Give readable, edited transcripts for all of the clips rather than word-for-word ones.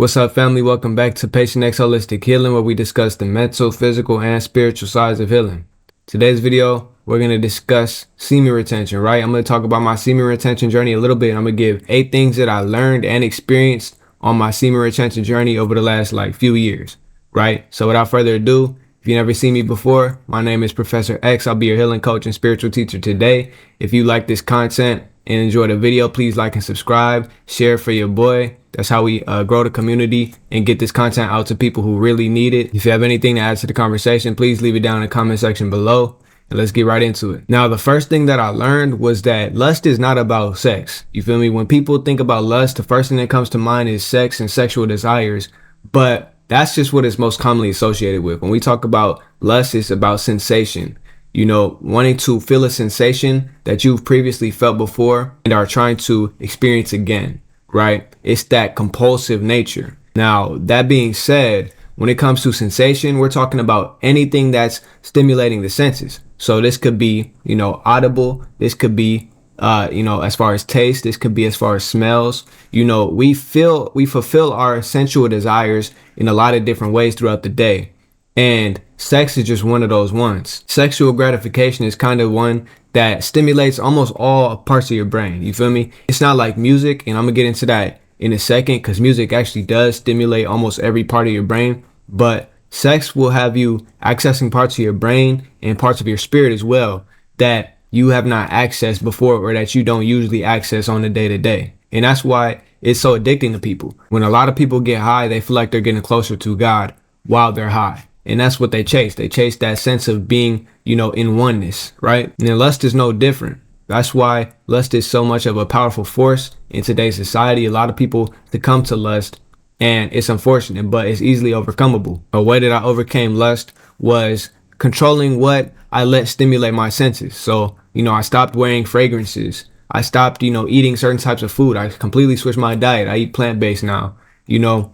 What's up, family? Welcome back to Patient X Holistic Healing, where we discuss the mental, physical, and spiritual sides of healing. Today's video, we're going to discuss semen retention, right? I'm going to talk about my semen retention journey a little bit. I'm going to give 8 things that I learned and experienced on my semen retention journey over the last few years, right? So without further ado, if you never seen me before, my name is Professor X. I'll be your healing coach and spiritual teacher today. If you like this content and enjoy the video, please like and subscribe, share for your boy. That's how we grow the community and get this content out to people who really need it. If you have anything to add to the conversation, please leave it down in the comment section below, and let's get right into it. Now, the first thing that I learned was that lust is not about sex. You feel me? When people think about lust, the first thing that comes to mind is sex and sexual desires, but that's just what it's most commonly associated with. When we talk about lust, it's about sensation. You know, wanting to feel a sensation that you've previously felt before and are trying to experience again, right? It's that compulsive nature. Now, that being said, when it comes to sensation, we're talking about anything that's stimulating the senses. So this could be, audible. This could be, as far as taste. This could be as far as smells. We fulfill our sensual desires in a lot of different ways throughout the day. And sex is just one of those ones. Sexual gratification is kind of one that stimulates almost all parts of your brain. You feel me? It's not like music, and I'm gonna get into that in a second, because music actually does stimulate almost every part of your brain. But sex will have you accessing parts of your brain and parts of your spirit as well that you have not accessed before, or that you don't usually access on the day to day. And that's why it's so addicting to people. When a lot of people get high, they feel like they're getting closer to God while they're high. And that's what they chase. They chase that sense of being, in oneness, right? And lust is no different. That's why lust is so much of a powerful force in today's society. A lot of people succumb to lust, and it's unfortunate, but it's easily overcomable. A way that I overcame lust was controlling what I let stimulate my senses. So, I stopped wearing fragrances. I stopped, eating certain types of food. I completely switched my diet. I eat plant-based now.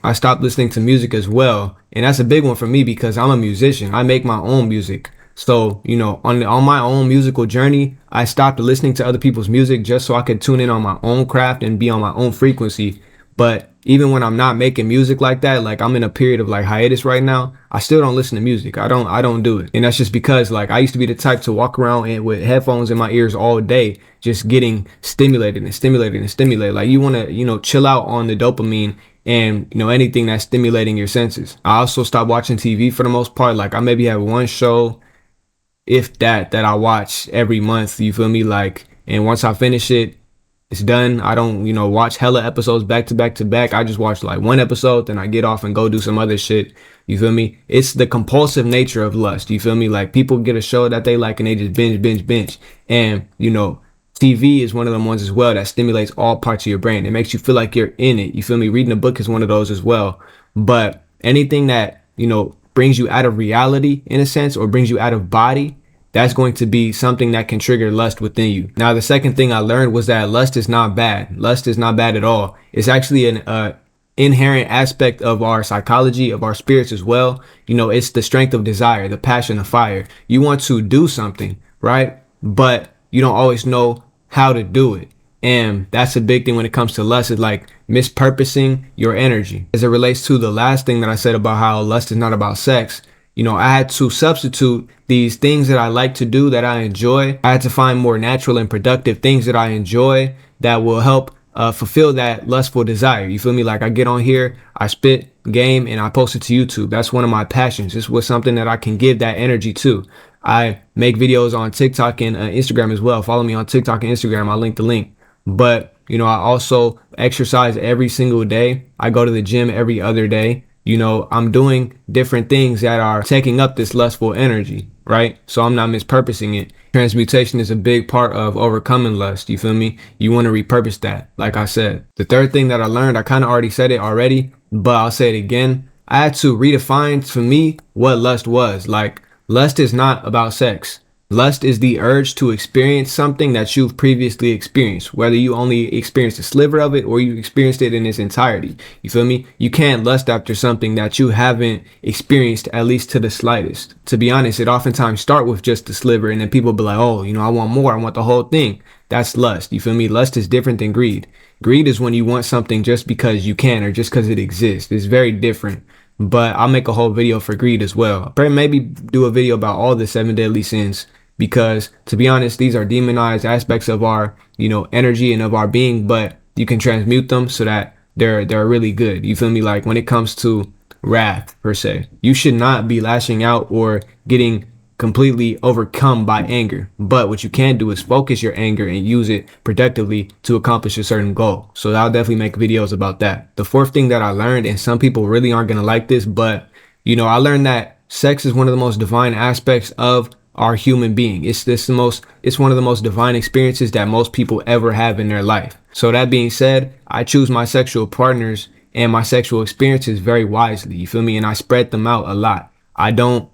I stopped listening to music as well. And that's a big one for me because I'm a musician. I make my own music. So, on my own musical journey, I stopped listening to other people's music just so I could tune in on my own craft and be on my own frequency. But even when I'm not making music like that, like I'm in a period of hiatus right now, I still don't listen to music. I don't do it. And that's just because I used to be the type to walk around with headphones in my ears all day, just getting stimulated and stimulated and stimulated. Like you want to, chill out on the dopamine and anything that's stimulating your senses. I also stopped watching TV for the most part. I maybe have one show, if that I watch every month. You feel me? And once I finish it, it's done. I don't watch hella episodes back to back to back. I just watch one episode, then I get off and go do some other shit. You feel me? It's the compulsive nature of lust. You feel me? People get a show that they like and they just binge. And TV is one of them ones as well that stimulates all parts of your brain. It makes you feel like you're in it. You feel me? Reading a book is one of those as well. But anything that, brings you out of reality in a sense, or brings you out of body, that's going to be something that can trigger lust within you. Now, the second thing I learned was that lust is not bad. Lust is not bad at all. It's actually an inherent aspect of our psychology, of our spirits as well. It's the strength of desire, the passion, the fire. You want to do something, right? But you don't always know how to do it. And that's a big thing when it comes to lust, is mispurposing your energy. As it relates to the last thing that I said about how lust is not about sex, I had to substitute these things that I like to do, that I enjoy. I had to find more natural and productive things that I enjoy that will help fulfill that lustful desire. You feel me? I get on here, I spit game, and I post it to YouTube. That's one of my passions. This was something that I can give that energy to. I make videos on TikTok and Instagram as well. Follow me on TikTok and Instagram. I'll link the link. But, I also exercise every single day. I go to the gym every other day. I'm doing different things that are taking up this lustful energy, right? So I'm not mispurposing it. Transmutation is a big part of overcoming lust. You feel me? You want to repurpose that, like I said. The third thing that I learned, I kind of already said it already, but I'll say it again. I had to redefine for me what lust was. Lust is not about sex. Lust is the urge to experience something that you've previously experienced, whether you only experienced a sliver of it or you experienced it in its entirety. You feel me? You can't lust after something that you haven't experienced, at least to the slightest. To be honest, it oftentimes start with just a sliver, and then people be like, oh, I want more. I want the whole thing. That's lust. You feel me? Lust is different than greed. Greed is when you want something just because you can or just because it exists. It's very different. But I'll make a whole video for greed as well. Maybe do a video about all the 7 deadly sins, because to be honest, these are demonized aspects of our, energy and of our being, but you can transmute them so that they're really good. You feel me? Like when it comes to wrath per se, you should not be lashing out or getting completely overcome by anger. But what you can do is focus your anger and use it productively to accomplish a certain goal. So I'll definitely make videos about that. The fourth thing that I learned, and some people really aren't going to like this, but I learned that sex is one of the most divine aspects of our human being. It's one of the most divine experiences that most people ever have in their life. So that being said, I choose my sexual partners and my sexual experiences very wisely. You feel me? And I spread them out a lot. I don't,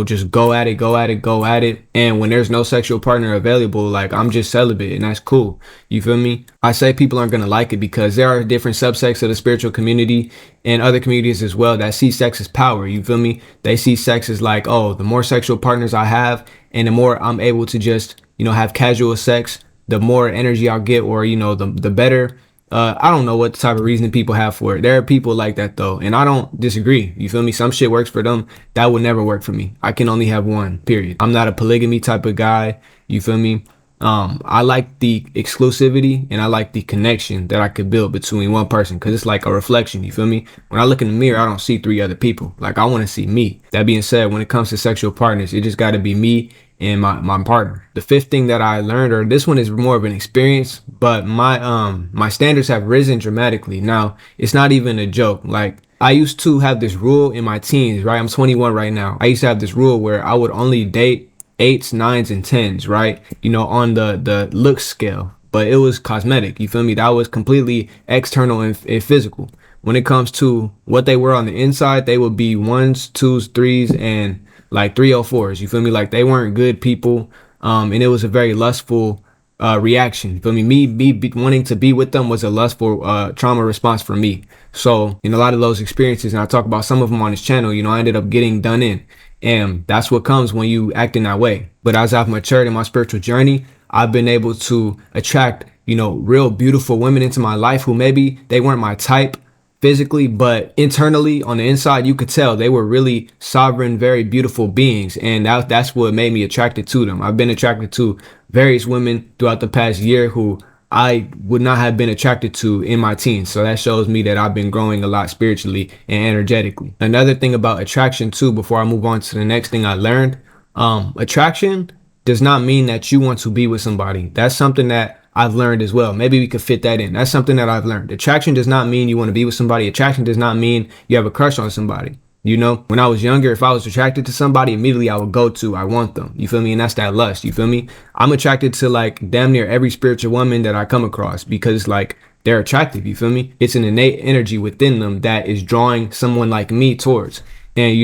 just go at it. And when there's no sexual partner available, like I'm just celibate, and that's cool. You feel me? I say people aren't going to like it because there are different subsects of the spiritual community and other communities as well that see sex as power. You feel me? They see sex as like, oh, the more sexual partners I have and the more I'm able to just, have casual sex, the more energy I'll get, or, the better. I don't know what type of reasoning people have for it. There are people like that though, and I don't disagree. You feel me? Some shit works for them. That would never work for me. I can only have one, period. I'm not a polygamy type of guy. You feel me? I like the exclusivity and I like the connection that I could build between one person, because it's like a reflection. You feel me? When I look in the mirror, I don't see 3 other people. Like I want to see me. That being said, when it comes to sexual partners, it just got to be me and my partner. The fifth thing that I learned, or this one is more of an experience, but my standards have risen dramatically. Now, it's not even a joke. Like I used to have this rule in my teens, right? I'm 21 right now. I used to have this rule where I would only date 8s, 9s, and 10s, right? On the looks scale, but it was cosmetic. You feel me? That was completely external and physical. When it comes to what they were on the inside, they would be 1s, 2s, 3s, and like 304s. You feel me? Like they weren't good people. And it was a very lustful reaction. You feel me? Me wanting to be with them was a lustful trauma response for me. So in a lot of those experiences, and I talk about some of them on this channel, I ended up getting done in. And that's what comes when you act in that way. But as I've matured in my spiritual journey, I've been able to attract, real beautiful women into my life who maybe they weren't my type physically, but internally on the inside, you could tell they were really sovereign, very beautiful beings. And that's what made me attracted to them. I've been attracted to various women throughout the past year who I would not have been attracted to in my teens. So that shows me that I've been growing a lot spiritually and energetically. Another thing about attraction too, before I move on to the next thing I learned, attraction does not mean that you want to be with somebody. That's something that I've learned as well. Maybe we could fit that in. That's something that I've learned. Attraction does not mean you want to be with somebody. Attraction does not mean you have a crush on somebody. When I was younger, if I was attracted to somebody, immediately I would go to, I want them. You feel me? And that's that lust. You feel me? I'm attracted to like damn near every spiritual woman that I come across because like they're attractive. You feel me? It's an innate energy within them that is drawing someone like me towards. And,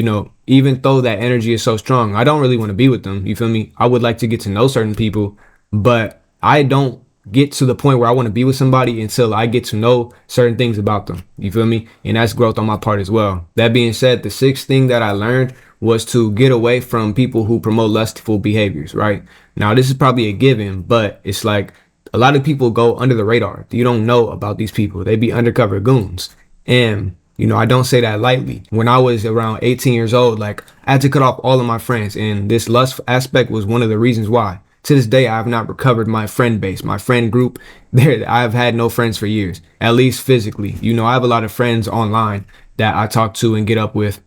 even though that energy is so strong, I don't really want to be with them. You feel me? I would like to get to know certain people, but I don't get to the point where I want to be with somebody until I get to know certain things about them. You feel me? And that's growth on my part as well. That being said, the sixth thing that I learned was to get away from people who promote lustful behaviors, right? Now, this is probably a given, but it's like a lot of people go under the radar. You don't know about these people. They be undercover goons. And I don't say that lightly. When I was around 18 years old, like I had to cut off all of my friends, and this lust aspect was one of the reasons why. To this day, I have not recovered my friend base, my friend group. I've had no friends for years, at least physically. I have a lot of friends online that I talk to and get up with.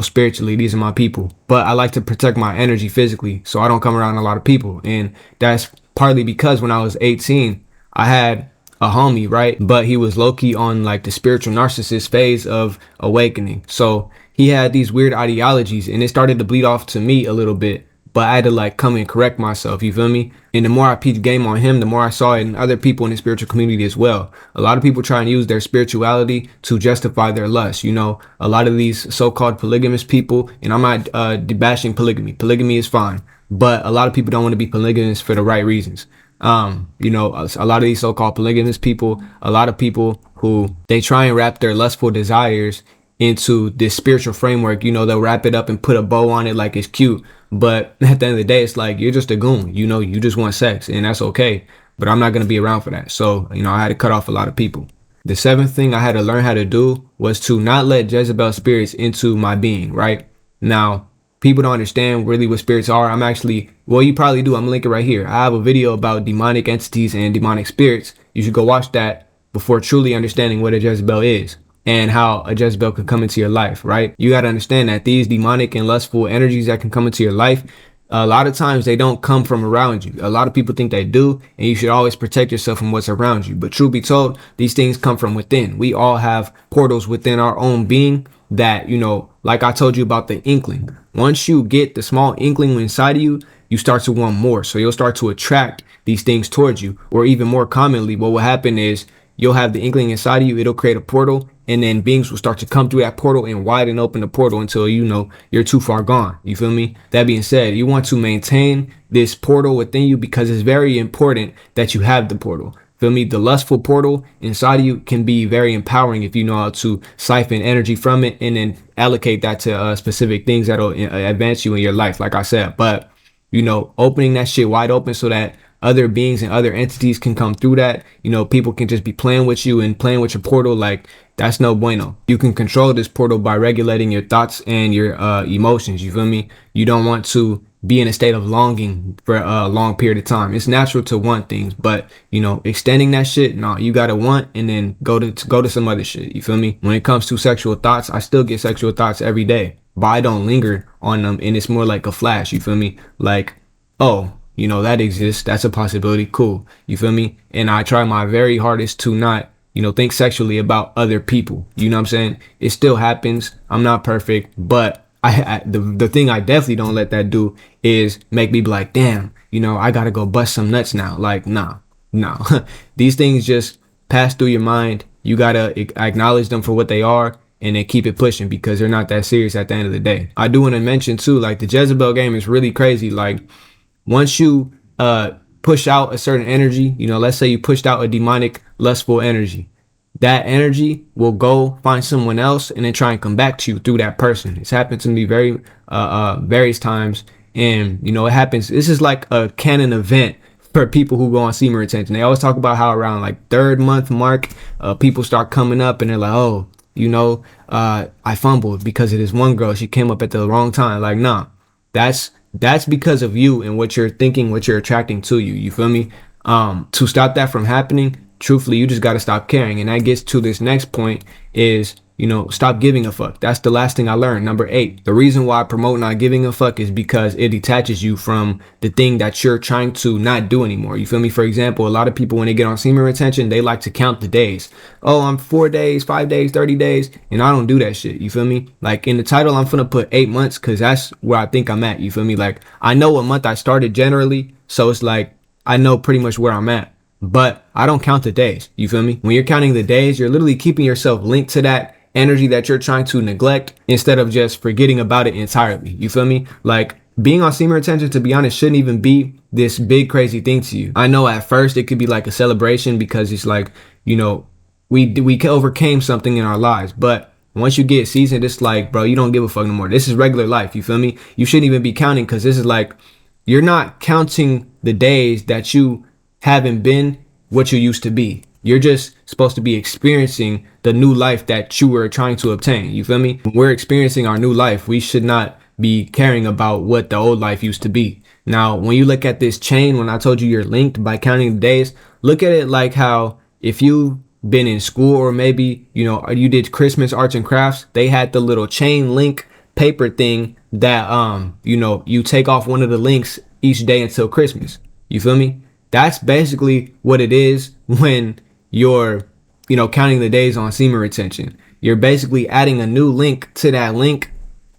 Spiritually, these are my people. But I like to protect my energy physically, so I don't come around a lot of people. And that's partly because when I was 18, I had a homie, right? But he was low-key on like the spiritual narcissist phase of awakening. So he had these weird ideologies, and it started to bleed off to me a little bit. But I had to like come and correct myself, you feel me? And the more I peeped game on him, the more I saw it in other people in the spiritual community as well. A lot of people try and use their spirituality to justify their lust. A lot of these so-called polygamous people, and I'm not bashing polygamy. Polygamy is fine, but a lot of people don't want to be polygamous for the right reasons. A lot of these so-called polygamous people, a lot of people who they try and wrap their lustful desires into this spiritual framework. They'll wrap it up and put a bow on it like it's cute. But at the end of the day, it's like, you're just a goon. You just want sex, and that's okay. but I'm not going to be around for that. So, I had to cut off a lot of people. The seventh thing I had to learn how to do was to not let Jezebel spirits into my being, right? Now, people don't understand really what spirits are. You probably do. I'm gonna link it right here. I have a video about demonic entities and demonic spirits. You should go watch that before truly understanding what a Jezebel is and how a Jezebel can come into your life, right? You got to understand that these demonic and lustful energies that can come into your life, a lot of times they don't come from around you. A lot of people think they do, and you should always protect yourself from what's around you. But truth be told, these things come from within. We all have portals within our own being that, like I told you about the inkling. Once you get the small inkling inside of you, you start to want more. So you'll start to attract these things towards you. Or even more commonly, what will happen is you'll have the inkling inside of you. It'll create a portal, and then beings will start to come through that portal and widen open the portal until you're too far gone. You feel me? That being said, you want to maintain this portal within you because it's very important that you have the portal. Feel me? The lustful portal inside of you can be very empowering if you know how to siphon energy from it and then allocate that to specific things that'll advance you in your life, like I said. But opening that shit wide open so that other beings and other entities can come through that. People can just be playing with you and playing with your portal. Like, that's no bueno. You can control this portal by regulating your thoughts and your emotions. You feel me? You don't want to be in a state of longing for a long period of time. It's natural to want things, but extending that shit, no, you gotta want and then go to some other shit. You feel me? When it comes to sexual thoughts, I still get sexual thoughts every day, but I don't linger on them, and it's more like a flash. You feel me? Like, oh, that exists. That's a possibility. Cool. You feel me? And I try my very hardest to not, think sexually about other people. You know what I'm saying? It still happens. I'm not perfect, but the thing I definitely don't let that do is make me be like, damn, I gotta go bust some nuts now. Like, nah. These things just pass through your mind. You gotta acknowledge them for what they are and then keep it pushing because they're not that serious at the end of the day. I do want to mention too, like, the Jezebel game is really crazy. Like, once you push out a certain energy, let's say you pushed out a demonic, lustful energy, that energy will go find someone else and then try and come back to you through that person. It's happened to me various times. And, it happens. This is like a canon event for people who go on semen retention. They always talk about how around like 3rd month mark, people start coming up and they're like, oh, I fumbled because of this one girl. She came up at the wrong time. Like, nah, that's because of you and what you're thinking, what you're attracting to you. You feel me? To stop that from happening, truthfully, you just got to stop caring. And that gets to this next point is, stop giving a fuck. That's the last thing I learned. Number 8, the reason why I promote not giving a fuck is because it detaches you from the thing that you're trying to not do anymore. You feel me? For example, a lot of people, when they get on semen retention, they like to count the days. Oh, I'm 4 days, 5 days, 30 days. And I don't do that shit. You feel me? Like, in the title, I'm finna put 8 months because that's where I think I'm at. You feel me? Like, I know what month I started generally. So it's like, I know pretty much where I'm at. But I don't count the days. You feel me? When you're counting the days, you're literally keeping yourself linked to that energy that you're trying to neglect instead of just forgetting about it entirely. You feel me? Like, being on semen retention, to be honest, shouldn't even be this big crazy thing to you. I know at first it could be like a celebration because it's like, we overcame something in our lives. But once you get seasoned, it's like, bro, you don't give a fuck no more. This is regular life. You feel me? You shouldn't even be counting because this is like, you're not counting the days that you haven't been what you used to be. You're just supposed to be experiencing the new life that you were trying to obtain. You feel me? When we're experiencing our new life, we should not be caring about what the old life used to be. Now, when you look at this chain, when I told you you're linked by counting the days, look at it like how if you've been in school or maybe, you did Christmas arts and crafts, they had the little chain link paper thing that, you take off one of the links each day until Christmas. You feel me? That's basically what it is when you're, counting the days on semen retention. You're basically adding a new link to that link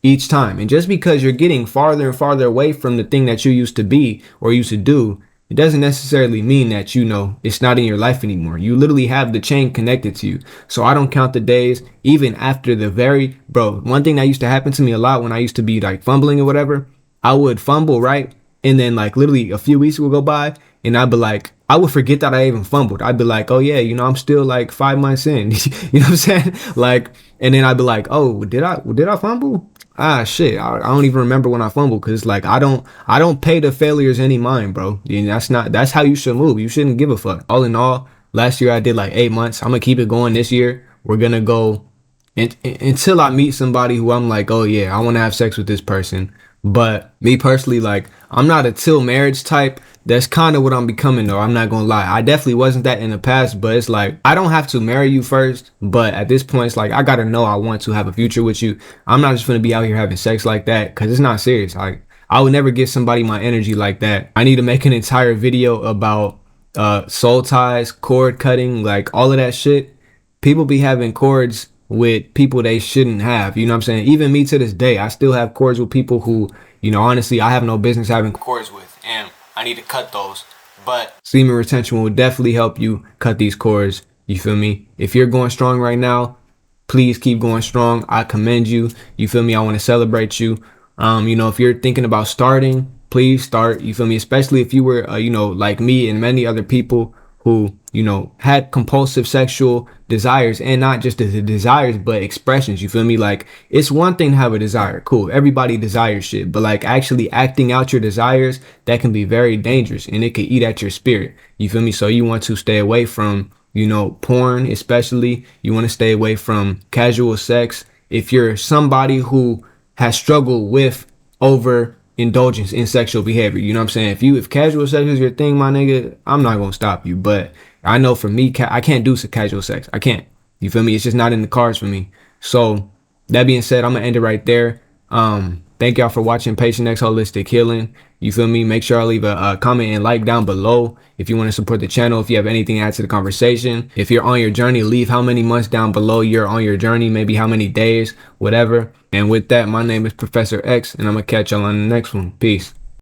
each time. And just because you're getting farther and farther away from the thing that you used to be or used to do, it doesn't necessarily mean that, it's not in your life anymore. You literally have the chain connected to you. So I don't count the days even after one thing that used to happen to me a lot when I used to be like fumbling or whatever, I would fumble, right? And then like literally a few weeks would go by and I'd be like, I would forget that I even fumbled. I'd be like, oh yeah, I'm still like 5 months in. You know what I'm saying? Like, and then I'd be like, oh, did I fumble? shit, I don't even remember when I fumbled, because like I don't pay the failures any mind, bro. And that's how you should move. You shouldn't give a fuck. All in all, last year I did like 8 months. I'm gonna keep it going this year. We're gonna go until I meet somebody who I'm like, oh yeah, I want to have sex with this person. But me personally, like, I'm not a till marriage type. That's kind of what I'm becoming, though. I'm not gonna lie. I definitely wasn't that in the past, but it's like I don't have to marry you first. But at this point, it's like I gotta know I want to have a future with you. I'm not just gonna be out here having sex like that, because it's not serious. Like, I would never give somebody my energy like that. I need to make an entire video about soul ties, cord cutting, like all of that shit. People be having cords with people they shouldn't have. You know what I'm saying? Even me to this day, I still have cords with people who, honestly, I have no business having cords with. And I need to cut those. But semen retention will definitely help you cut these cords. You feel me? If you're going strong right now, please keep going strong. I commend you. You feel me? I want to celebrate you. If you're thinking about starting, please start. You feel me? Especially if you were, like me and many other people who, had compulsive sexual desires, and not just the desires, but expressions. You feel me? Like, it's one thing to have a desire. Cool. Everybody desires shit, but like actually acting out your desires, that can be very dangerous, and it could eat at your spirit. You feel me? So you want to stay away from, porn, especially. You want to stay away from casual sex. If you're somebody who has struggled with over indulgence in sexual behavior, you know what I'm saying? If casual sex is your thing, my nigga, I'm not gonna stop you. But I know for me, I can't do casual sex. I can't. You feel me? It's just not in the cards for me. So that being said, I'm gonna end it right there. Thank y'all for watching Patient X Holistic Healing. You feel me? Make sure I leave a comment and like down below if you want to support the channel. If you have anything to add to the conversation, if you're on your journey, leave how many months down below you're on your journey, maybe how many days, whatever. And with that, my name is Professor X, and I'm gonna catch y'all on the next one. Peace.